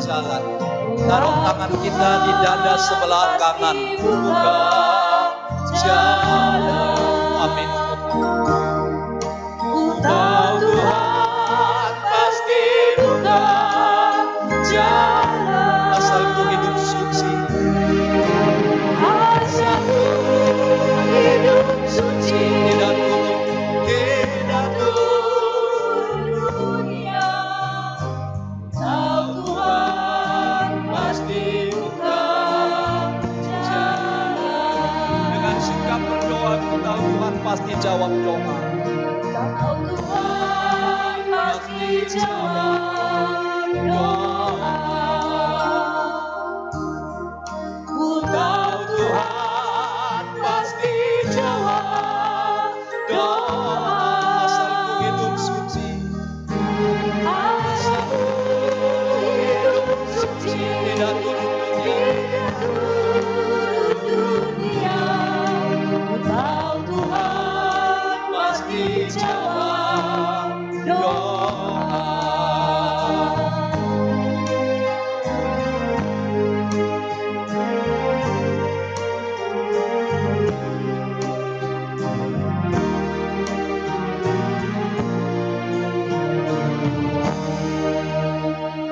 jalan. Taruh tangan kita di dada sebelah kanan. Buka jalan. Amin. Tahu Tuhan pasti buka jalan. Asal ku hidup suci. Asal ku hidup suci. Tidak turun dunia. Tahu Tuhan pasti buka jalan. Dengan sikap berdoa, tahu Tuhan pasti jawab doa. Tahu Tuhan pasti jawab doa. Ku tahu Tuhan pasti jawab doa. Asal ku hidup suci. Asal ku hidup suci. Tidak turun dunia. Ku tahu Tuhan pasti jawab.